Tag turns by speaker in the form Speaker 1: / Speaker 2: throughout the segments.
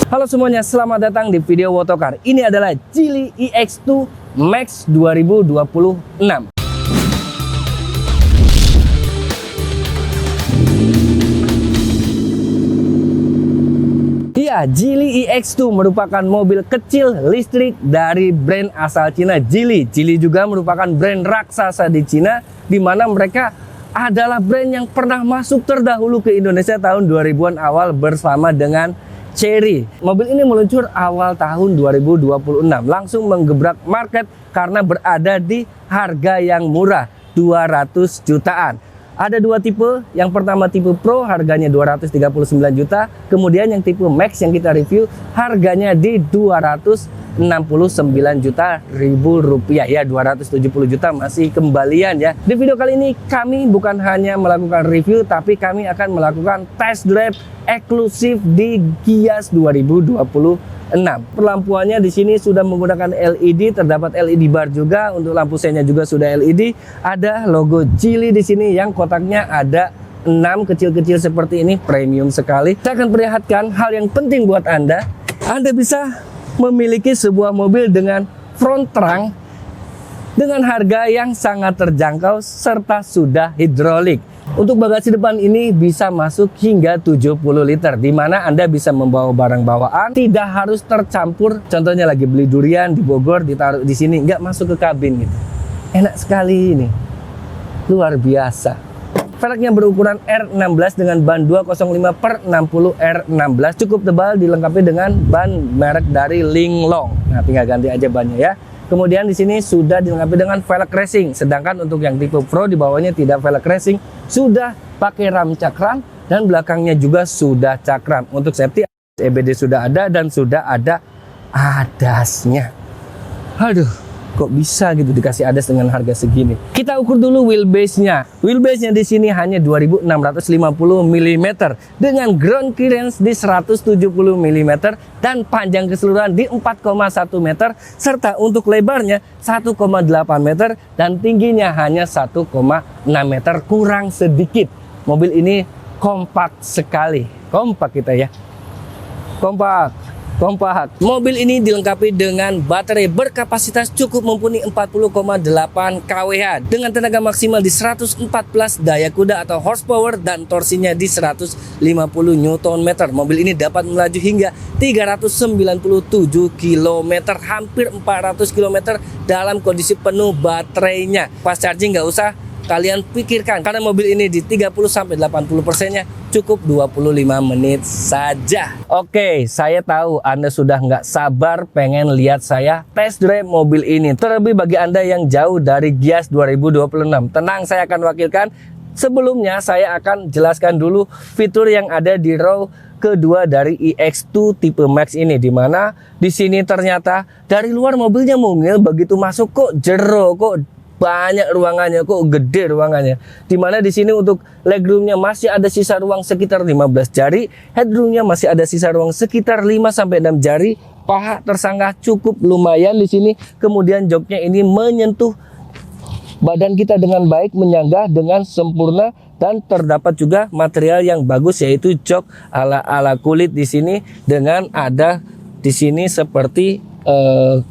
Speaker 1: Halo semuanya, selamat datang di video Wotokar. Ini adalah Geely EX2 Max 2026. Ya, Geely EX2 merupakan mobil kecil listrik dari brand asal Cina Geely. Geely juga merupakan brand raksasa di Cina, di mana mereka adalah brand yang pernah masuk terdahulu ke Indonesia tahun 2000-an awal bersama dengan Chery. Mobil ini meluncur awal tahun 2026, langsung menggebrak market karena berada di harga yang murah, 200 jutaan. Ada dua tipe, yang pertama tipe Pro harganya 239 juta, kemudian yang tipe Max yang kita review harganya di 269 juta ribu rupiah, ya 270 juta masih kembalian ya. Di video kali ini kami bukan hanya melakukan review, tapi kami akan melakukan test drive eksklusif di Gias 2026. Perlampuannya di sini sudah menggunakan LED, terdapat LED bar juga, untuk lampu senya juga sudah LED. Ada logo Geely di sini yang kotaknya ada 6 kecil-kecil seperti ini, premium sekali. Saya akan perlihatkan hal yang penting buat Anda. Anda bisa memiliki sebuah mobil dengan front trunk dengan harga yang sangat terjangkau serta sudah hidrolik. Untuk bagasi depan ini bisa masuk hingga 70 liter, di mana Anda bisa membawa barang bawaan, tidak harus tercampur. Contohnya lagi beli durian di Bogor, ditaruh di sini, nggak masuk ke kabin gitu. Enak sekali ini, luar biasa. Velgnya berukuran R16 dengan ban 205 per 60 R16, cukup tebal, dilengkapi dengan ban merek dari Linglong. Nah, tinggal ganti aja bannya ya. Kemudian di sini sudah dilengkapi dengan velg racing, sedangkan untuk yang tipe Pro di bawahnya tidak velg racing, sudah pakai ram cakram dan belakangnya juga sudah cakram. Untuk safety EBD sudah ada dan sudah ada ADAS-nya. Aduh, kok bisa gitu dikasih ADAS dengan harga segini? Kita ukur dulu wheelbase-nya. Wheelbase-nya di sini hanya 2650 mm dengan ground clearance di 170 mm dan panjang keseluruhan di 4,1 meter, serta untuk lebarnya 1,8 meter dan tingginya hanya 1,6 meter, kurang sedikit. Mobil ini kompak sekali. Kompak kita ya. Kompak. Mobil ini dilengkapi dengan baterai berkapasitas cukup mumpuni 40,8 kWh dengan tenaga maksimal di 114 daya kuda atau horsepower dan torsinya di 150 Nm. Mobil ini dapat melaju hingga 397 km, hampir 400 km dalam kondisi penuh baterainya. Pas charging nggak usah kalian pikirkan, karena mobil ini di 30-80%-nya cukup 25 menit saja. Oke, saya tahu Anda sudah nggak sabar pengen lihat saya test drive mobil ini. Terlebih bagi Anda yang jauh dari Gias 2026, tenang, saya akan wakilkan. Sebelumnya saya akan jelaskan dulu fitur yang ada di row kedua dari EX2 tipe Max ini, dimana di sini ternyata dari luar mobilnya mungil, begitu masuk kok jero, kok banyak ruangannya, kok gede ruangannya. Dimana di sini untuk legroomnya masih ada sisa ruang sekitar 15 jari, headroomnya masih ada sisa ruang sekitar 5-6 jari, paha tersangga cukup lumayan di sini. Kemudian joknya ini menyentuh badan kita dengan baik, menyangga dengan sempurna, dan terdapat juga material yang bagus, yaitu jok ala kulit di sini dengan ada di sini seperti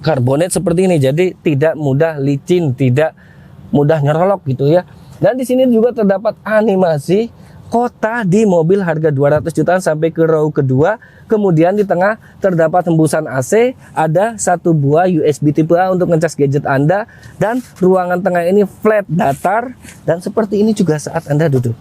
Speaker 1: karbonet seperti ini, jadi tidak mudah licin, tidak mudah nyerolok gitu ya. Dan di sini juga terdapat animasi kota di mobil harga 200 jutaan sampai ke row kedua. Kemudian di tengah terdapat hembusan AC, ada satu buah USB tipe A untuk ngecas gadget Anda, dan ruangan tengah ini flat datar, dan seperti ini juga saat Anda duduk.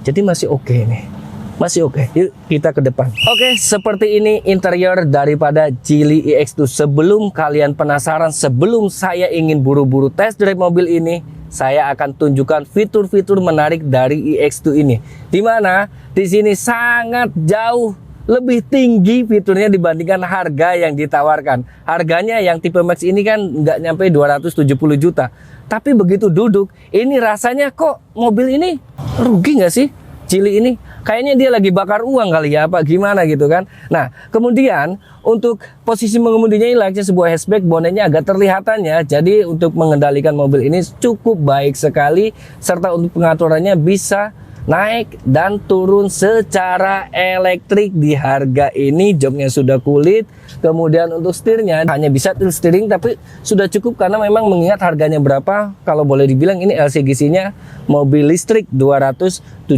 Speaker 1: Jadi masih oke nih. Masih oke. Yuk kita ke depan. Oke, seperti ini interior daripada Geely EX2. Sebelum kalian penasaran, sebelum saya ingin buru-buru test drive mobil ini, saya akan tunjukkan fitur-fitur menarik dari EX2 ini. Dimana di sini sangat jauh lebih tinggi fiturnya dibandingkan harga yang ditawarkan. Harganya yang tipe Max ini kan nggak nyampe 270 juta. Tapi begitu duduk, ini rasanya kok mobil ini rugi nggak sih? Geely ini kayaknya dia lagi bakar uang kali ya, apa gimana gitu kan. Nah, kemudian untuk posisi mengemudinya ini layaknya sebuah hatchback, bonetnya agak terlihatan ya. Jadi untuk mengendalikan mobil ini cukup baik sekali, serta untuk pengaturannya bisa naik dan turun secara elektrik di harga ini. Joknya sudah kulit, kemudian untuk setirnya hanya bisa tilt steering, tapi sudah cukup karena memang mengingat harganya berapa. Kalau boleh dibilang ini LCGC-nya mobil listrik 270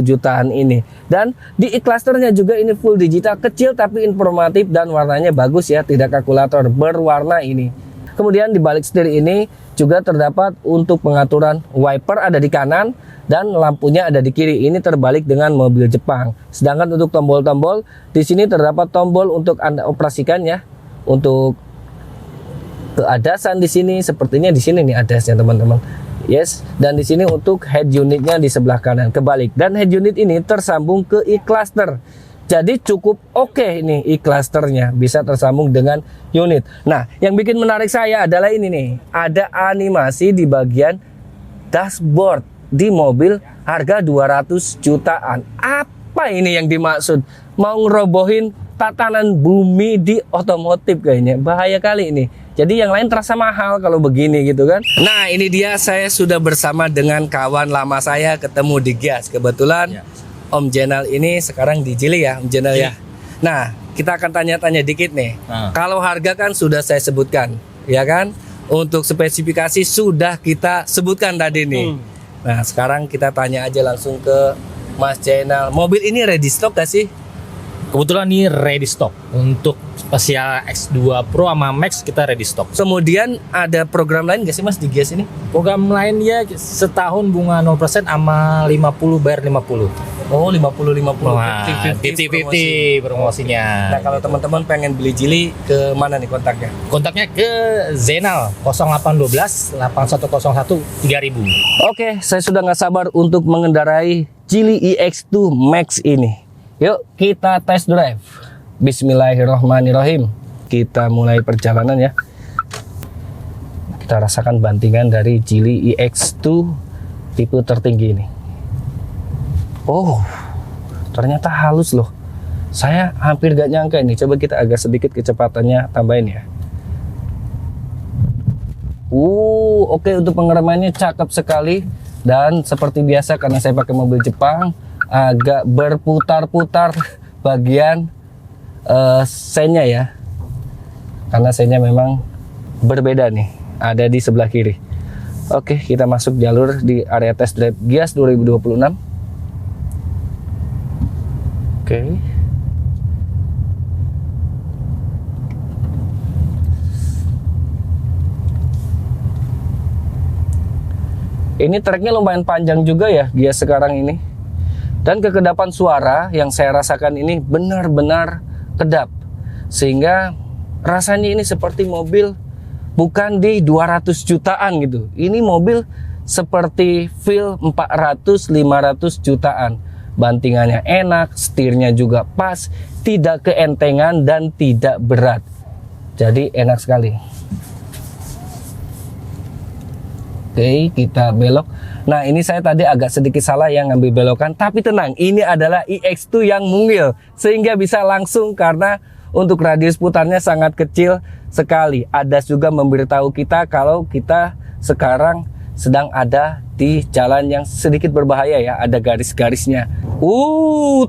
Speaker 1: jutaan ini. Dan di e-clusternya juga ini full digital, kecil tapi informatif dan warnanya bagus ya, tidak kalkulator, berwarna ini. Kemudian di balik setir ini juga terdapat untuk pengaturan wiper ada di kanan dan lampunya ada di kiri. Ini terbalik dengan mobil Jepang. Sedangkan untuk tombol-tombol di sini terdapat tombol untuk Anda operasikan ya. Untuk keadasan di sini sepertinya di sini nih adasnya teman-teman. Yes, dan di sini untuk head unitnya di sebelah kanan kebalik, dan head unit ini tersambung ke e-cluster. Jadi cukup oke ini e-clusternya bisa tersambung dengan unit. Nah, yang bikin menarik saya adalah ini nih, ada animasi di bagian dashboard di mobil harga 200 jutaan. Apa ini yang dimaksud? Mau ngerobohin tatanan bumi di otomotif kayaknya. Bahaya kali ini. Jadi yang lain terasa mahal kalau begini gitu kan. Nah, ini dia saya sudah bersama dengan kawan lama saya ketemu di Gias. Kebetulan ya. Om Jenal ini sekarang di Jili ya, Om Jenal ya. Nah, kita akan tanya-tanya dikit nih. Kalau harga kan sudah saya sebutkan, ya kan? Untuk spesifikasi sudah kita sebutkan tadi nih. Nah, sekarang kita tanya aja langsung ke Mas Jenal. Mobil ini ready stock gak sih?
Speaker 2: Kebetulan ini ready stock. Untuk spesial X2 Pro sama Max kita ready stock.
Speaker 1: Kemudian ada program lain gak sih Mas di Gias ini?
Speaker 2: Program lain ya setahun bunga 0% sama 50 bayar 50.
Speaker 1: Oh, 50-50.
Speaker 2: Wah, 50-50 promosinya.
Speaker 1: Nah, kalau teman-teman pengen beli Jili ke mana nih kontaknya?
Speaker 2: Kontaknya ke Zenal 0812 8101 3000.
Speaker 1: Oke, saya sudah nggak sabar untuk mengendarai Jili iX2 Max ini. Yuk kita test drive. Bismillahirrohmanirrohim. Kita mulai perjalanan ya. Kita rasakan bantingan dari Jili iX2 tipe tertinggi ini. Oh, ternyata halus loh. Saya hampir gak nyangka ini. Coba kita agak sedikit kecepatannya tambahin ya. Oke, untuk pengeremannya cakep sekali. Dan seperti biasa karena saya pakai mobil Jepang, agak berputar-putar bagian sennya ya. Karena sennya memang berbeda nih, ada di sebelah kiri. Oke, kita masuk jalur di area test drive Gias 2026. Oke. Ini treknya lumayan panjang juga ya Gias sekarang ini. Dan kekedapan suara yang saya rasakan ini benar-benar kedap. Sehingga rasanya ini seperti mobil bukan di 200 jutaan gitu. Ini mobil seperti feel 400-500 jutaan. Bantingannya enak, setirnya juga pas, tidak keentengan dan tidak berat. Jadi enak sekali. Oke, kita belok. Nah, ini saya tadi agak sedikit salah yang ngambil belokan, tapi tenang, ini adalah iX2 yang mungil sehingga bisa langsung karena untuk radius putarnya sangat kecil sekali. ADAS juga memberitahu kita kalau kita sekarang sedang ada di jalan yang sedikit berbahaya ya, ada garis-garisnya.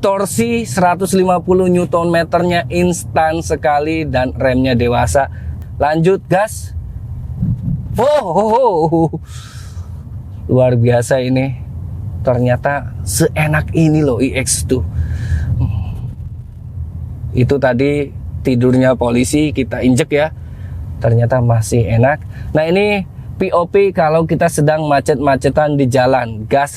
Speaker 1: Torsi 150 Nm-nya instan sekali dan remnya dewasa. Lanjut gas. Luar biasa ini. Ternyata seenak ini loh iX2. Itu tadi tidurnya polisi kita injek ya. Ternyata masih enak. Nah, ini POP kalau kita sedang macet-macetan di jalan. Gas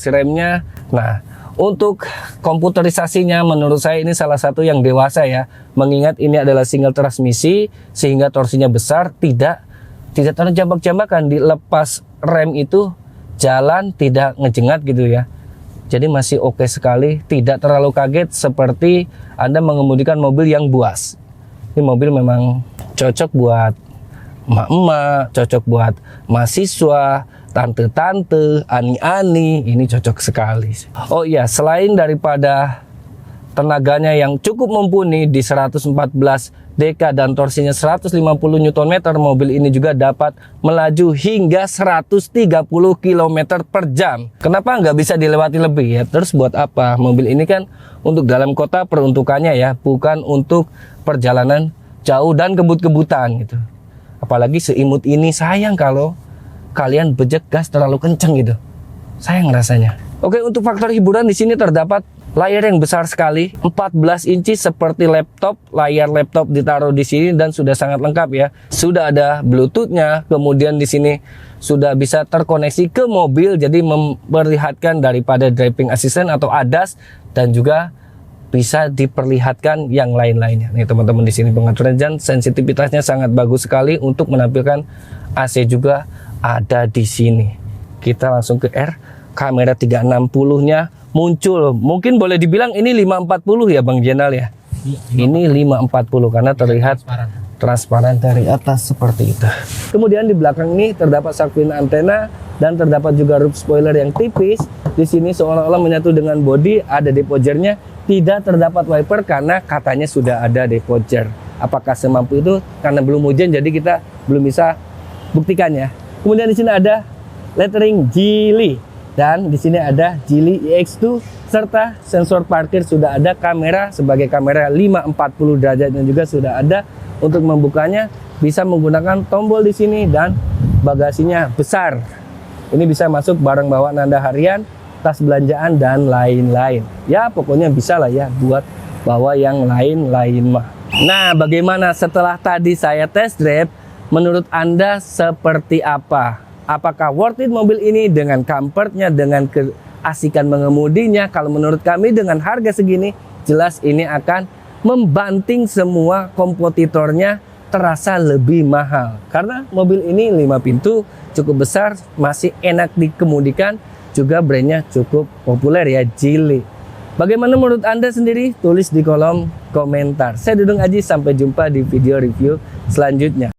Speaker 1: remnya. Nah, untuk komputerisasinya menurut saya ini salah satu yang dewasa ya. Mengingat ini adalah single transmisi sehingga torsinya besar, tidak terjambak-jambakan. Dilepas rem itu jalan tidak ngejengat gitu ya. Jadi masih oke sekali, tidak terlalu kaget seperti Anda mengemudikan mobil yang buas. Ini mobil memang cocok buat emak-emak, cocok buat mahasiswa, tante-tante, ani-ani, ini cocok sekali. Oh iya, selain daripada tenaganya yang cukup mumpuni di 114 DK dan torsinya 150 Nm, mobil ini juga dapat melaju hingga 130 km per jam. Kenapa nggak bisa dilewati lebih ya? Terus buat apa? Mobil ini kan untuk dalam kota peruntukannya ya, bukan untuk perjalanan jauh dan kebut-kebutan gitu. Apalagi seimut ini, sayang kalau kalian bejek gas terlalu kenceng gitu. Sayang rasanya. Oke, untuk faktor hiburan di sini terdapat layar yang besar sekali, 14 inci seperti laptop, layar laptop ditaruh di sini dan sudah sangat lengkap ya. Sudah ada Bluetooth-nya, kemudian di sini sudah bisa terkoneksi ke mobil, jadi memperlihatkan daripada driving assistant atau ADAS dan juga bisa diperlihatkan yang lain-lainnya. Nih teman-teman, di sini pengaturan dan sensitivitasnya sangat bagus sekali untuk menampilkan AC juga ada di sini. Kita langsung ke R, kamera 360-nya muncul. Mungkin boleh dibilang ini 540 ya Bang Jenal ya. Ini 540 karena terlihat transparan dari atas seperti itu. Kemudian di belakang ini terdapat shark fin antena dan terdapat juga roof spoiler yang tipis. Di sini seolah-olah menyatu dengan bodi, ada depogernya. Tidak terdapat wiper karena katanya sudah ada depoger. Apakah semampu itu? Karena belum hujan jadi kita belum bisa buktikan ya. Kemudian di sini ada lettering Geely. Dan di sini ada Geely EX2 serta sensor parkir sudah ada, kamera sebagai kamera 540 derajatnya juga sudah ada. Untuk membukanya bisa menggunakan tombol di sini dan bagasinya besar. Ini bisa masuk barang bawaan Anda harian, tas belanjaan dan lain-lain. Ya pokoknya bisa lah ya buat bawa yang lain-lain mah. Nah, bagaimana setelah tadi saya test drive? Menurut Anda seperti apa? Apakah worth it mobil ini dengan comfortnya, dengan keasikan mengemudinya? Kalau menurut kami dengan harga segini, jelas ini akan membanting semua kompetitornya, terasa lebih mahal. Karena mobil ini 5 pintu, cukup besar, masih enak dikemudikan, juga brandnya cukup populer ya, Geely. Bagaimana menurut Anda sendiri? Tulis di kolom komentar. Saya Dudung Aji, sampai jumpa di video review selanjutnya.